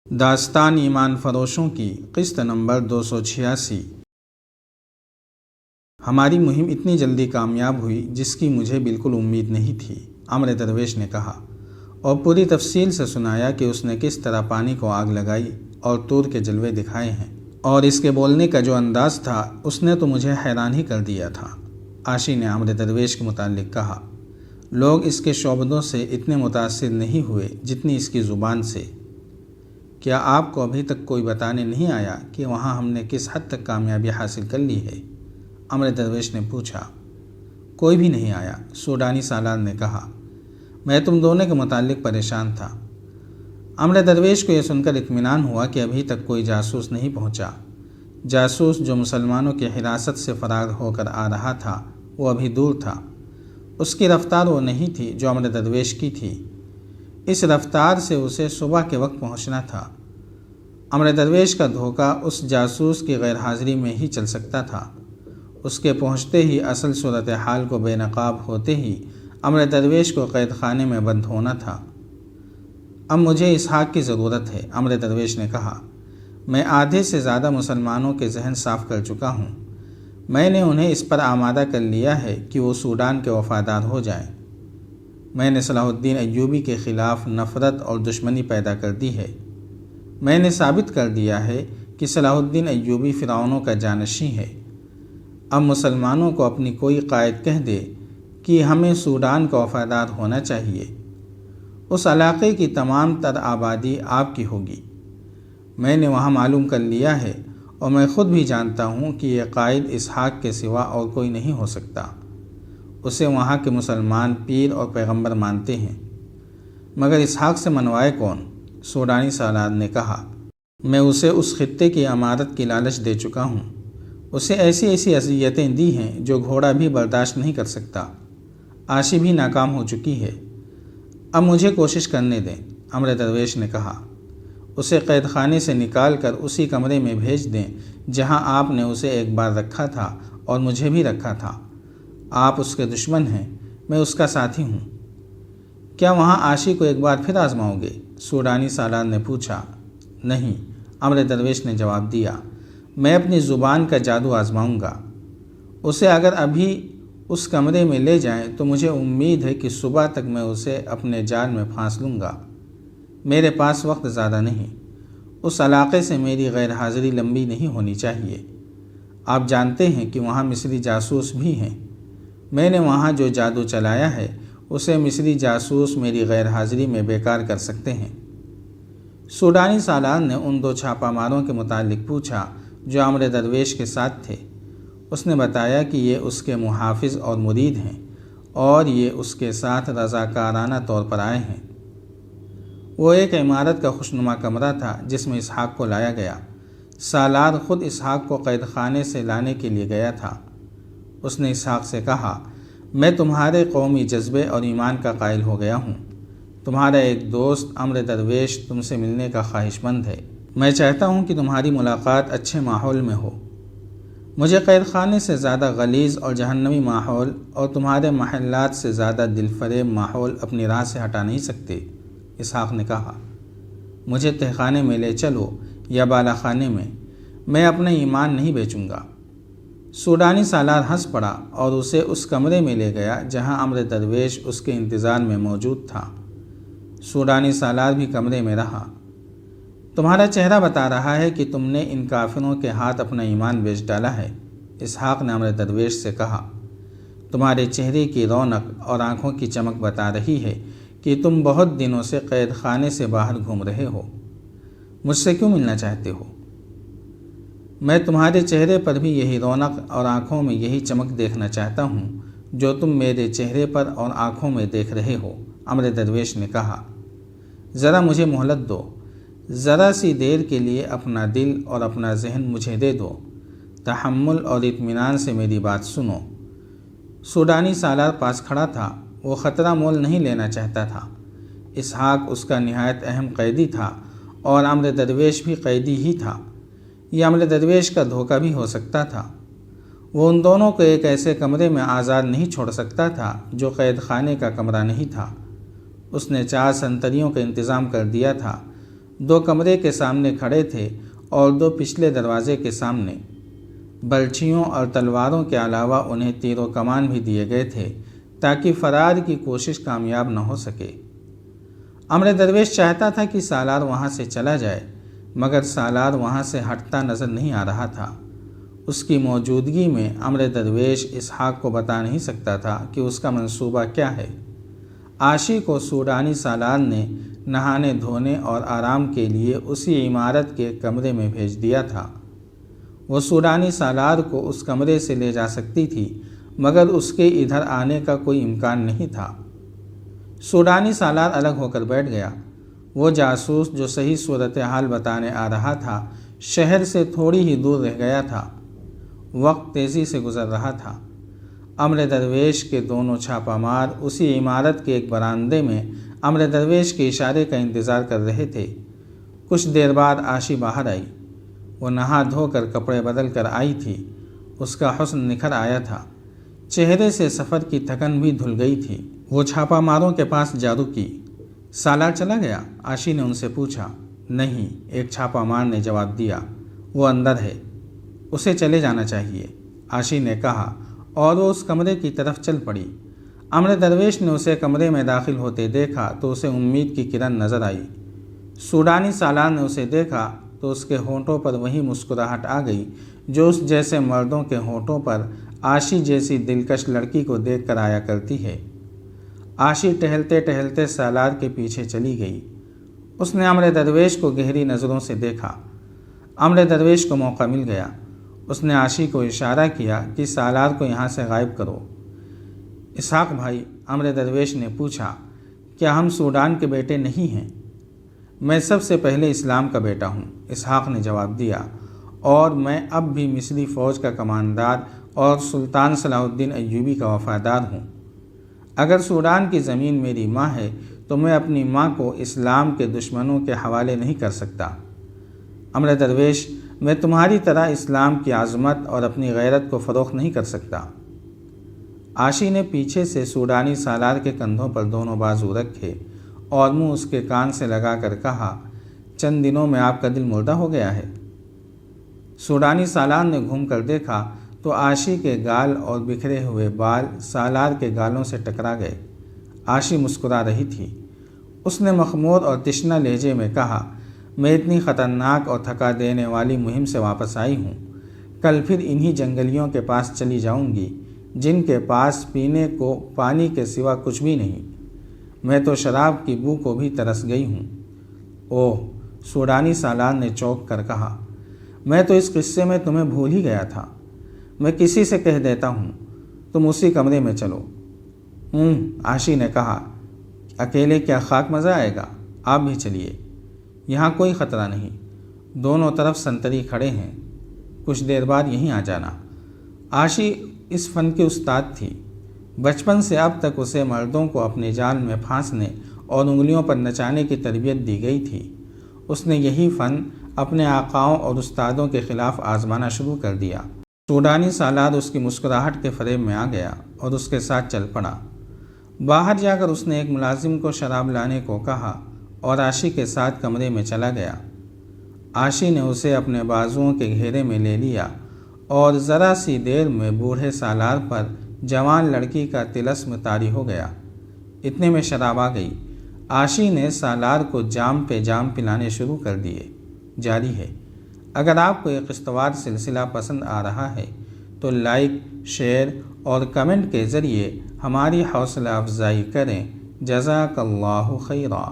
داستان ایمان فروشوں کی قسط نمبر 286۔ ہماری مہم اتنی جلدی کامیاب ہوئی جس کی مجھے بالکل امید نہیں تھی، عمر درویش نے کہا، اور پوری تفصیل سے سنایا کہ اس نے کس طرح پانی کو آگ لگائی اور طور کے جلوے دکھائے ہیں، اور اس کے بولنے کا جو انداز تھا اس نے تو مجھے حیران ہی کر دیا تھا۔ عاشی نے عمر درویش کے متعلق کہا، لوگ اس کے شعبدوں سے اتنے متاثر نہیں ہوئے جتنی اس کی زبان سے۔ کیا آپ کو ابھی تک کوئی بتانے نہیں آیا کہ وہاں ہم نے کس حد تک کامیابی حاصل کر لی ہے؟ عمر درویش نے پوچھا۔ کوئی بھی نہیں آیا، سوڈانی سالار نے کہا، میں تم دونوں کے متعلق پریشان تھا۔ عمر درویش کو یہ سن کر اطمینان ہوا کہ ابھی تک کوئی جاسوس نہیں پہنچا۔ جاسوس جو مسلمانوں کی حراست سے فرار ہو کر آ رہا تھا وہ ابھی دور تھا۔ اس کی رفتار وہ نہیں تھی جو عمر درویش کی تھی۔ اس رفتار سے اسے صبح کے وقت پہنچنا تھا۔ عمر درویش کا دھوکہ اس جاسوس کی غیر حاضری میں ہی چل سکتا تھا۔ اس کے پہنچتے ہی اصل صورتحال کو بے نقاب ہوتے ہی عمر درویش کو قید خانے میں بند ہونا تھا۔ اب مجھے اسحاق کی ضرورت ہے، عمر درویش نے کہا۔ میں آدھے سے زیادہ مسلمانوں کے ذہن صاف کر چکا ہوں۔ میں نے انہیں اس پر آمادہ کر لیا ہے کہ وہ سوڈان کے وفادار ہو جائیں۔ میں نے صلاح الدین ایوبی کے خلاف نفرت اور دشمنی پیدا کر دی ہے۔ میں نے ثابت کر دیا ہے کہ صلاح الدین ایوبی فرعونوں کا جانشین ہے۔ اب مسلمانوں کو اپنی کوئی قائد کہہ دے کہ ہمیں سوڈان کا وفادار ہونا چاہیے، اس علاقے کی تمام تر آبادی آپ کی ہوگی۔ میں نے وہاں معلوم کر لیا ہے اور میں خود بھی جانتا ہوں کہ یہ قائد اسحاق کے سوا اور کوئی نہیں ہو سکتا۔ اسے وہاں کے مسلمان پیر اور پیغمبر مانتے ہیں، مگر اسحاق سے منوائے کون؟ سوڈانی سالار نے کہا، میں اسے اس خطے کی امارت کی لالچ دے چکا ہوں۔ اسے ایسی اذیتیں دی ہیں جو گھوڑا بھی برداشت نہیں کر سکتا۔ عاشی بھی ناکام ہو چکی ہے۔ اب مجھے کوشش کرنے دیں، عمر درویش نے کہا۔ اسے قید خانے سے نکال کر اسی کمرے میں بھیج دیں جہاں آپ نے اسے ایک بار رکھا تھا اور مجھے بھی رکھا تھا۔ آپ اس کے دشمن ہیں، میں اس کا ساتھی ہوں۔ کیا وہاں عاشی کو ایک بار پھر آزماؤ گے؟ سوڈانی سالار نے پوچھا۔ نہیں، عمر درویش نے جواب دیا، میں اپنی زبان کا جادو آزماؤں گا۔ اسے اگر ابھی اس کمرے میں لے جائیں تو مجھے امید ہے کہ صبح تک میں اسے اپنے جال میں پھانس لوں گا۔ میرے پاس وقت زیادہ نہیں۔ اس علاقے سے میری غیر حاضری لمبی نہیں ہونی چاہیے۔ آپ جانتے ہیں کہ وہاں مصری جاسوس بھی ہیں۔ میں نے وہاں جو جادو چلایا ہے اسے مصری جاسوس میری غیر حاضری میں بیکار کر سکتے ہیں۔ سوڈانی سالار نے ان دو چھاپہ ماروں کے متعلق پوچھا جو عمر درویش کے ساتھ تھے۔ اس نے بتایا کہ یہ اس کے محافظ اور مرید ہیں اور یہ اس کے ساتھ رضاکارانہ طور پر آئے ہیں۔ وہ ایک عمارت کا خوشنما کمرہ تھا جس میں اسحاق کو لایا گیا۔ سالار خود اسحاق کو قید خانے سے لانے کے لیے گیا تھا۔ اس نے اسحاق سے کہا، میں تمہارے قومی جذبے اور ایمان کا قائل ہو گیا ہوں۔ تمہارا ایک دوست عمر درویش تم سے ملنے کا خواہش مند ہے۔ میں چاہتا ہوں کہ تمہاری ملاقات اچھے ماحول میں ہو۔ مجھے قید خانے سے زیادہ غلیظ اور جہنمی ماحول اور تمہارے محلات سے زیادہ دل فریب ماحول اپنی راہ سے ہٹا نہیں سکتے، اسحاق نے کہا۔ مجھے تہخانے میں لے چلو یا بالا خانے میں اپنا ایمان نہیں بیچوں گا۔ سوڈانی سالار ہنس پڑا اور اسے اس کمرے میں لے گیا جہاں عمر درویش اس کے انتظار میں موجود تھا۔ سوڈانی سالار بھی کمرے میں رہا۔ تمہارا چہرہ بتا رہا ہے کہ تم نے ان کافروں کے ہاتھ اپنا ایمان بیچ ڈالا ہے، اسحاق نے عمر درویش سے کہا۔ تمہارے چہرے کی رونق اور آنکھوں کی چمک بتا رہی ہے کہ تم بہت دنوں سے قید خانے سے باہر گھوم رہے ہو۔ مجھ سے کیوں ملنا چاہتے ہو؟ میں تمہارے چہرے پر بھی یہی رونق اور آنکھوں میں یہی چمک دیکھنا چاہتا ہوں جو تم میرے چہرے پر اور آنکھوں میں دیکھ رہے ہو، عمر درویش نے کہا۔ ذرا مجھے مہلت دو، ذرا سی دیر کے لیے اپنا دل اور اپنا ذہن مجھے دے دو۔ تحمل اور اطمینان سے میری بات سنو۔ سوڈانی سالار پاس کھڑا تھا۔ وہ خطرہ مول نہیں لینا چاہتا تھا۔ اسحاق اس کا نہایت اہم قیدی تھا اور عمر درویش بھی قیدی ہی تھا۔ یہ عمر درویش کا دھوکہ بھی ہو سکتا تھا۔ وہ ان دونوں کو ایک ایسے کمرے میں آزاد نہیں چھوڑ سکتا تھا جو قید خانے کا کمرہ نہیں تھا۔ اس نے 4 سنتریوں کا انتظام کر دیا تھا 2 کمرے کے سامنے کھڑے تھے اور 2 پچھلے دروازے کے سامنے۔ برچھیوں اور تلواروں کے علاوہ انہیں تیر و کمان بھی دیے گئے تھے تاکہ فرار کی کوشش کامیاب نہ ہو سکے۔ امر درویش چاہتا تھا کہ سالار وہاں سے چلا جائے، مگر سالار وہاں سے ہٹتا نظر نہیں آ رہا تھا۔ اس کی موجودگی میں امر درویش اسحاق کو بتا نہیں سکتا تھا کہ اس کا منصوبہ کیا ہے۔ عاشی کو سوڈانی سالار نے نہانے دھونے اور آرام کے لیے اسی عمارت کے کمرے میں بھیج دیا تھا۔ وہ سوڈانی سالار کو اس کمرے سے لے جا سکتی تھی، مگر اس کے ادھر آنے کا کوئی امکان نہیں تھا۔ سوڈانی سالار الگ ہو کر بیٹھ گیا۔ وہ جاسوس جو صحیح صورتحال بتانے آ رہا تھا شہر سے تھوڑی ہی دور رہ گیا تھا۔ وقت تیزی سے گزر رہا تھا۔ امر درویش کے دونوں چھاپہ مار اسی عمارت کے ایک برآمدے میں امر درویش کے اشارے کا انتظار کر رہے تھے۔ کچھ دیر بعد عاشی باہر آئی۔ وہ نہا دھو کر کپڑے بدل کر آئی تھی۔ اس کا حسن نکھر آیا تھا، چہرے سے سفر کی تھکن بھی دھل گئی تھی۔ وہ چھاپہ ماروں کے پاس جا رکی۔ سالار چلا گیا؟ عاشی نے ان سے پوچھا۔ نہیں، ایک چھاپہ مار نے جواب دیا، وہ اندر ہے، اسے چلے جانا چاہیے، عاشی نے کہا، اور وہ اس کمرے کی طرف چل پڑی۔ امر درویش نے اسے کمرے میں داخل ہوتے دیکھا تو اسے امید کی کرن نظر آئی۔ سوڈانی سالار نے اسے دیکھا تو اس کے ہونٹوں پر وہی مسکراہٹ آ گئی جو اس جیسے مردوں کے ہونٹوں پر عاشی جیسی دلکش لڑکی کو دیکھ کر آیا کرتی ہے۔ عاشی ٹہلتے ٹہلتے سالار کے پیچھے چلی گئی۔ اس نے امر درویش کو گہری نظروں سے دیکھا۔ امر درویش کو موقع مل گیا۔ اس نے عاشی کو اشارہ کیا کہ سالار کو یہاں سے غائب کرو۔ اسحاق بھائی، امر درویش نے پوچھا، کیا ہم سوڈان کے بیٹے نہیں ہیں؟ میں سب سے پہلے اسلام کا بیٹا ہوں، اسحاق نے جواب دیا، اور میں اب بھی مصری فوج کا کماندار اور سلطان صلاح الدین ایوبی کا وفادار ہوں۔ اگر سوڈان کی زمین میری ماں ہے تو میں اپنی ماں کو اسلام کے دشمنوں کے حوالے نہیں کر سکتا۔ امر درویش، میں تمہاری طرح اسلام کی عظمت اور اپنی غیرت کو فروخت نہیں کر سکتا۔ عاشی نے پیچھے سے سوڈانی سالار کے کندھوں پر دونوں بازو رکھے اور منہ اس کے کان سے لگا کر کہا، چند دنوں میں آپ کا دل مردہ ہو گیا ہے۔ سوڈانی سالار نے گھوم کر دیکھا تو عاشی کے گال اور بکھرے ہوئے بال سالار کے گالوں سے ٹکرا گئے۔ عاشی مسکرا رہی تھی۔ اس نے مخمور اور تشنہ لہجے میں کہا، میں اتنی خطرناک اور تھکا دینے والی مہم سے واپس آئی ہوں، کل پھر انہی جنگلیوں کے پاس چلی جاؤں گی جن کے پاس پینے کو پانی کے سوا کچھ بھی نہیں۔ میں تو شراب کی بو کو بھی ترس گئی ہوں۔ اوہ، سوڈانی سالار نے چونک کر کہا، میں تو اس قصے میں تمہیں بھول ہی گیا تھا۔ میں کسی سے کہہ دیتا ہوں، تم اسی کمرے میں چلو۔ عاشی نے کہا، اکیلے کیا خاک مزہ آئے گا؟ آپ بھی چلیے، یہاں کوئی خطرہ نہیں، دونوں طرف سنتری کھڑے ہیں، کچھ دیر بعد یہیں آ جانا۔ عاشی اس فن کی استاد تھی۔ بچپن سے اب تک اسے مردوں کو اپنے جال میں پھانسنے اور انگلیوں پر نچانے کی تربیت دی گئی تھی۔ اس نے یہی فن اپنے آقاؤں اور استادوں کے خلاف آزمانا شروع کر دیا۔ سوڈانی سالار اس کی مسکراہٹ کے فریب میں آ گیا اور اس کے ساتھ چل پڑا۔ باہر جا کر اس نے ایک ملازم کو شراب لانے کو کہا اور عاشی کے ساتھ کمرے میں چلا گیا۔ عاشی نے اسے اپنے بازوؤں کے گھیرے میں لے لیا اور ذرا سی دیر میں بوڑھے سالار پر جوان لڑکی کا طلسم طاری ہو گیا۔ اتنے میں شراب آ گئی۔ عاشی نے سالار کو جام پہ جام پلانے شروع کر دیے۔ جاری ہے۔ اگر آپ کو یہ قسطوار سلسلہ پسند آ رہا ہے تو لائک، شیئر اور کمنٹ کے ذریعے ہماری حوصلہ افزائی کریں۔ جزاک اللہ خیرا۔